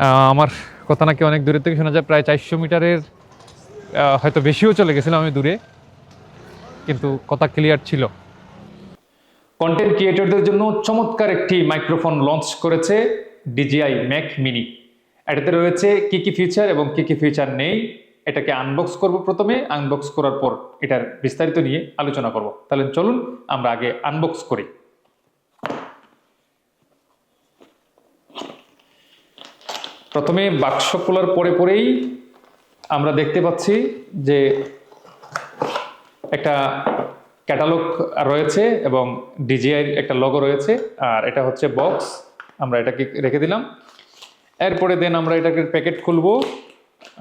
আমার কথা নাকি অনেক দূরের থেকে শোনা যায়, প্রায় 400 মিটারের হয়তো বেশিও চলে গেছিলাম আমি দূরে, কিন্তু কথা ক্লিয়ার ছিল। কন্টেন্ট ক্রিয়েটরদের জন্য চমৎকার একটি মাইক্রোফোন লঞ্চ করেছে DJI ম্যাক মিনি। এটাতে রয়েছে কি কি ফিচার এবং কি কি ফিচার নেই, এটাকে আনবক্স করব। প্রথমে আনবক্স করার পর এটার বিস্তারিত নিয়ে আলোচনা করব। তাহলে চলুন আমরা আগে আনবক্স করি। প্রথমে বাক্স খোলার পরেই আমরা দেখতে পাচ্ছি যে একটা ক্যাটালগ রয়েছে এবং DJI একটা লোগো রয়েছে, আর এটা হচ্ছে বক্স। আমরা এটাকে রেখে দিলাম। এরপরে দেন আমরা এটাকে প্যাকেট খুলবো।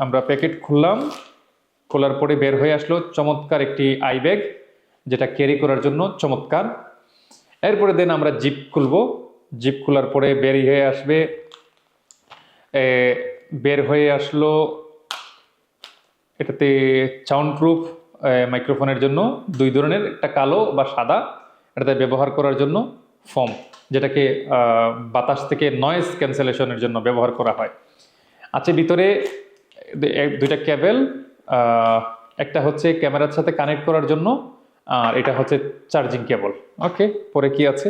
আমরা প্যাকেট খুললাম, খোলার পরে বের হয়ে আসলো চমৎকার একটি আই ব্যাগ, যেটা ক্যারি করার জন্য চমৎকার। এরপরে দেন আমরা জিপ খুলবো। জিপ খোলার পরে বের হয়ে আসলো এটাতে সাউন্ড প্রুফ মাইক্রোফোনের জন্য দুই ধরনের, একটা কালো বা সাদা, এটাতে ব্যবহার করার জন্য ফোম, যেটাকে বাতাস থেকে নয়েজ ক্যান্সেলেশনের জন্য ব্যবহার করা হয়। আছে ভিতরে দুইটা কেবল, একটা হচ্ছে ক্যামেরার সাথে কানেক্ট করার জন্য, আর এটা হচ্ছে চার্জিং কেবল। ওকে, পরে কি আছে?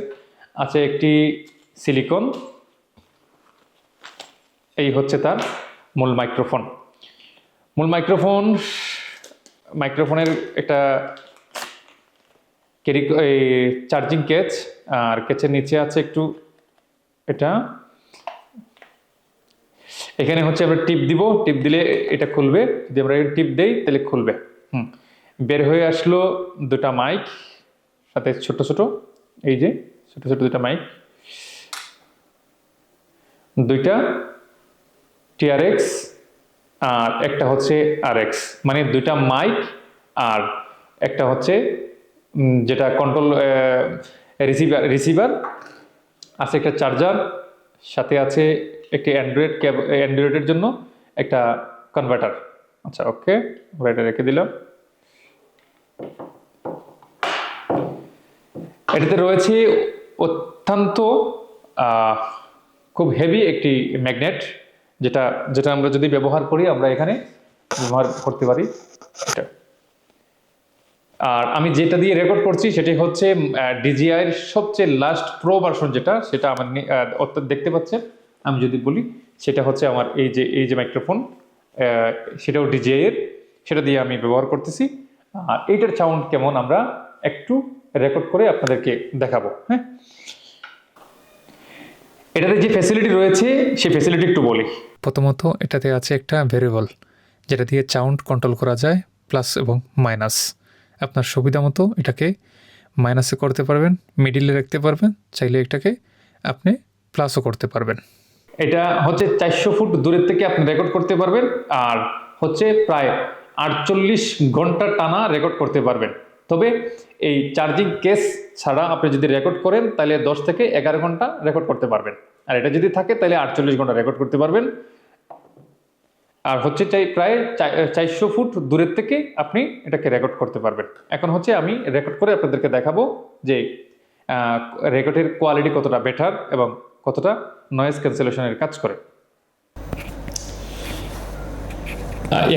আছে একটি সিলিকন, এই হচ্ছে তার মূল মাইক্রোফোন। মাইক্রোফোনের একটা চার্জিং কেচ, আর কেচের নিচে আছে একটু এটা, এখানে হচ্ছে আমরা টিপ দিব, টিপ দিলে এটা খুলবে। যদি আমরা টিপ দেই তাহলে খুলবে। বের হয়ে আসলো দুটা মাইক, সাথে ছোট ছোট, এই যে ছোট ছোট দুটা মাইক, দুইটা TRX আর একটা হচ্ছে RX, মানে দুইটা মাইক আর একটা হচ্ছে যেটা কন্ট্রোল রিসিভার আছে, একটা চার্জার, সাথে আছে একটি অ্যান্ড্রয়েডের জন্য একটা কনভার্টার। আচ্ছা, ওকে, আমরা এটা রেখে দিলাম। এটাতে রয়েছে অত্যন্ত খুব হেভি একটি ম্যাগনেট, যেটা আমরা যদি ব্যবহার করি, আমরা এখানে ব্যবহার করতে পারি এটা। আর আমি যেটা দিয়ে রেকর্ড করছি সেটি হচ্ছে DJI-র সবচেয়ে লাস্ট প্রো ভার্সন, সেটা আমার দেখতে পাচ্ছেন। আমি যদি বলি, সেটা হচ্ছে আমার এই যে মাইক্রোফোন, সেটাও DJI-এর, সেটা দিয়ে আমি ব্যবহার করতেছি। আর এইটার সাউন্ড কেমন আমরা একটু রেকর্ড করে আপনাদেরকে দেখাবো। হ্যাঁ, এটাতে যে ফ্যাসিলিটি রয়েছে সেই ফ্যাসিলিটি একটু বলি। প্রথমত এটাতে আছে একটা ভেরিয়েবল, যেটা দিয়ে সাউন্ড কন্ট্রোল করা যায়, প্লাস এবং মাইনাস। আপনার সুবিধা মতো এটাকে মাইনাসে করতে পারবেন, মিডিলে রাখতে পারবেন, চাইলে এটাকে আপনি প্লাসও করতে পারবেন। এটা হচ্ছে 400 ফুট দূরের থেকে আপনি রেকর্ড করতে পারবেন, আর হচ্ছে প্রায় 48 ঘন্টা টানা রেকর্ড করতে পারবেন। তবে এই চার্জিং কেস ছাড়া আপনি যদি রেকর্ড করেন তাহলে 10 থেকে 11 ঘন্টা রেকর্ড করতে পারবেন, আর এটা যদি থাকে তাহলে 48 ঘন্টা রেকর্ড করতে পারবেন। আর হচ্ছে প্রায় 400 ফুট দূরের থেকে আপনি এটাকে রেকর্ড করতে পারবেন। এখন হচ্ছে আমি রেকর্ড করে আপনাদেরকে দেখাবো যে রেকর্ডের কোয়ালিটি কতটা বেটার এবং কতটা নয়েজ ক্যান্সেলেশনের কাজ করে।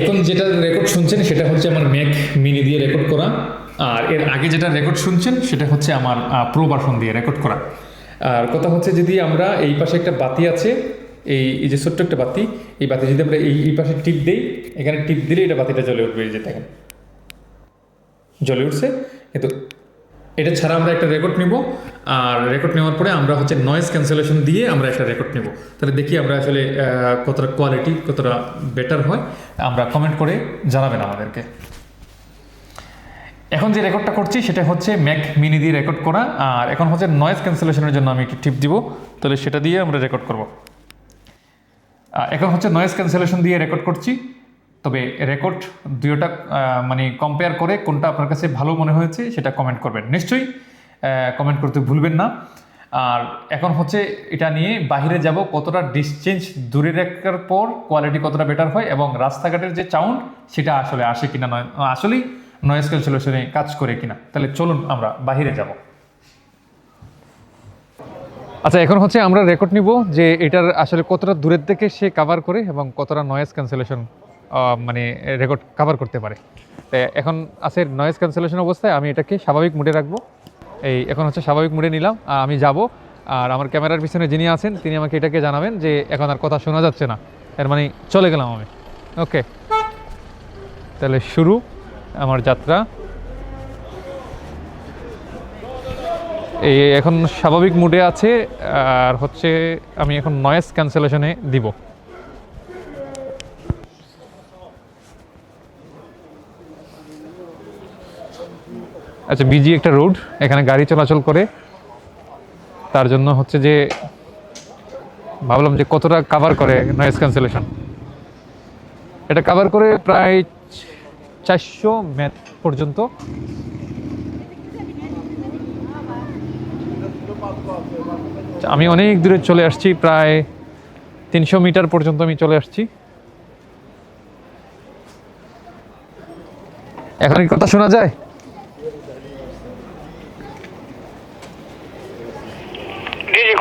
এখন যেটা রেকর্ড শুনছেন সেটা হচ্ছে আমার ম্যাক মিনি দিয়ে রেকর্ড করা, আর এর আগে যেটা রেকর্ড শুনছেন সেটা হচ্ছে আমার প্রো ভার্সন দিয়ে রেকর্ড করা। আর কথা হচ্ছে, যদি আমরা এই পাশে একটা বাতি আছে, এই যে ছোট্ট একটা বাতি, এই বাতি যদি আমরা এই পাশে টিপ দেই, এখানে টিপ দিলে এটা বাতিটা জ্বলে উঠবে, এই যে দেখেন জ্বলে উঠছে। কিন্তু এটা ছাড়া আমরা একটা রেকর্ড নেব, আর রেকর্ড নেওয়ার পরে আমরা হচ্ছে নয়েজ ক্যান্সেলেশন দিয়ে আমরা একটা রেকর্ড নেব। তাহলে দেখি আমরা আসলে কতটা কোয়ালিটি, কতটা বেটার হয়, আমরা কমেন্ট করে জানাবেন আমাদেরকে। এখন যে রেকর্ডটা করছি সেটা হচ্ছে ম্যাক মিনি দিয়ে রেকর্ড করা, আর এখন হচ্ছে নয়েজ ক্যান্সেলেশনের জন্য আমি একটি টিপ দিব, তাহলে সেটা দিয়ে আমরা রেকর্ড করব। এখন হচ্ছে নয়েজ ক্যান্সেলেশন দিয়ে রেকর্ড করছি। তবে রেকর্ড দুইটা মানে কম্পেয়ার করে কোনটা আপনার কাছে ভালো মনে হয়েছে সেটা কমেন্ট করবেন, নিশ্চয়ই কমেন্ট করতে ভুলবেন না। আর এখন হচ্ছে এটা নিয়ে বাইরে যাব, কতটা ডিসটেন্স দূরে রাখার পর কোয়ালিটি কতটা বেটার হয়, এবং রাস্তাঘাটের যে সাউন্ড সেটা আসলে আসে কিনা, আসলেই নয়েজ ক্যান্সেলেশনে কাজ করে কিনা। তাহলে চলুন আমরা বাইরে যাব। আচ্ছা, এখন হচ্ছে আমরা রেকর্ড নিব যে এটার আসলে কতটা দূরের থেকে সে কাভার করে এবং কতটা নয়েজ ক্যান্সেলেশন মানে রেকর্ড কাভার করতে পারে। তো এখন আছে নয়েজ ক্যান্সেলেশন অবস্থায়, আমি এটাকে স্বাভাবিক মুডে রাখবো। এই এখন হচ্ছে স্বাভাবিক মুডে নিলাম, আমি যাব। আর আমার ক্যামেরার পিছনে যিনি আছেন তিনি আমাকে এটাকে জানাবেন যে এখন আর কথা শোনা যাচ্ছে না, এর মানে চলে গেলাম আমি। ওকে, তাহলে শুরু আমার যাত্রা। এই এখন স্বাভাবিক মুডে আছে, আর হচ্ছে আমি এখন নয়েজ ক্যান্সেলেশনে দিব। আচ্ছা, বিজি একটা রোড, এখানে গাড়ি চলাচল করে, তার জন্য হচ্ছে যে ভাবলাম যে কতটা কাভার করে নয়েজ ক্যান্সেলেশন। এটা কাভার করে প্রায় 400 ম্যাথ পর্যন্ত। আমি অনেক দূরে চলে আসছি, প্রায় 300 মিটার পর্যন্ত আমি চলে আসছি। এখন কি কথা শোনা যায়?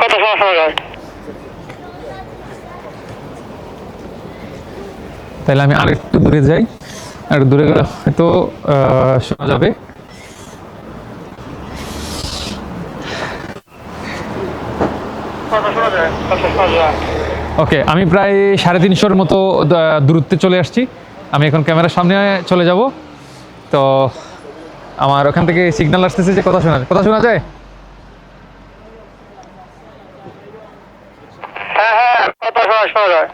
কথা শোনা যায়। তাহলে আমি আরেকটু দূরে যাই, আর দূরে গেলে হয়তো শোনা যাবে। ওকে, আমি প্রায় 350 মতো দূরত্বে চলে আসছি। আমি এখন ক্যামেরার সামনে চলে যাব। তো আমার ওখান থেকে সিগন্যাল আসতেছে যে কথা শোনা যায়। হ্যাঁ, কথা শোনা যায়।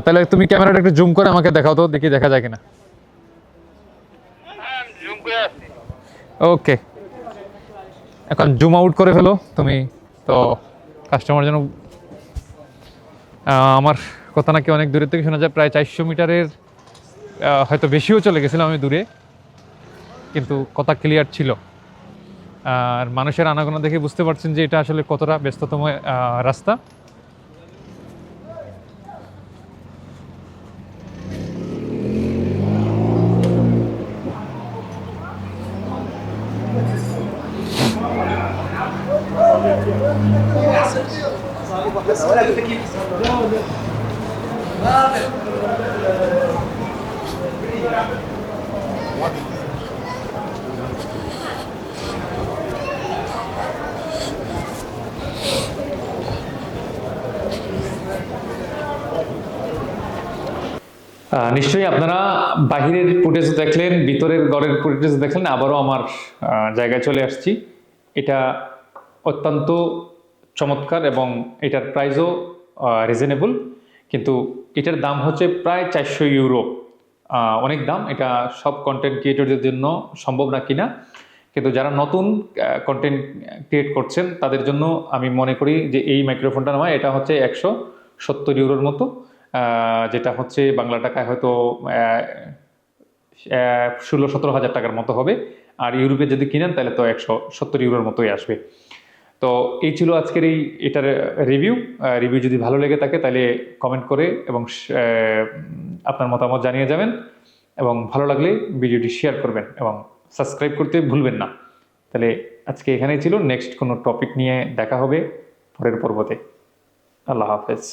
তাহলে তুমি ক্যামেরাটা একটু জুম করে আমাকে দেখাও তো, দেখি দেখা যায় কিনা। জুম করে আসছি। ওকে, এখন জুম আউট করে ফেলো তুমি। তো কাস্টমার যেন আমার কথা নাকি অনেক দূরের থেকে শোনা যায়, প্রায় 400 মিটারের হয়তো বেশিও চলে গেছিলাম আমি দূরে, কিন্তু কথা ক্লিয়ার ছিল। আর মানুষের আনাগোনা দেখে বুঝতে পারছেন যে এটা আসলে কতটা ব্যস্ততম রাস্তা। নিশ্চয়ই আপনারা বাহিরের ফুটেজ দেখলেন, ভিতরের ঘরের ফুটেজ দেখলেন, আবারও আমার জায়গায় চলে আসছি। এটা অত্যন্ত চমৎকার এবং এটার প্রাইসও রিজনেবল, কিন্তু এটার দাম হচ্ছে প্রায় 400 ইউরো। অনেক দাম, এটা সব কন্টেন্ট ক্রিয়েটরদের জন্য সম্ভব না কিনা, কিন্তু যারা নতুন কন্টেন্ট ক্রিয়েট করছেন তাদের জন্য আমি মনে করি যে এই মাইক্রোফোনটা নয়, এটা হচ্ছে 170 ইউরোর মতো, যেটা হচ্ছে বাংলা টাকায় হয়তো 16-17 হাজার টাকার মতো হবে। আর ইউরোপে যদি কিনেন তাহলে তো 170 ইউরোর মতোই আসবে। তো এই ছিল আজকের এটার রিভিউ যদি ভালো লেগে থাকে তাহলে কমেন্ট করে এবং আপনার মতামত জানিয়ে যাবেন, এবং ভালো লাগলে ভিডিওটি শেয়ার করবেন এবং সাবস্ক্রাইব করতে ভুলবেন না। তাহলে আজকে এখানেই ছিল, নেক্সট কোনো টপিক নিয়ে দেখা হবে পরের পর্বতে। আল্লাহ হাফেজ।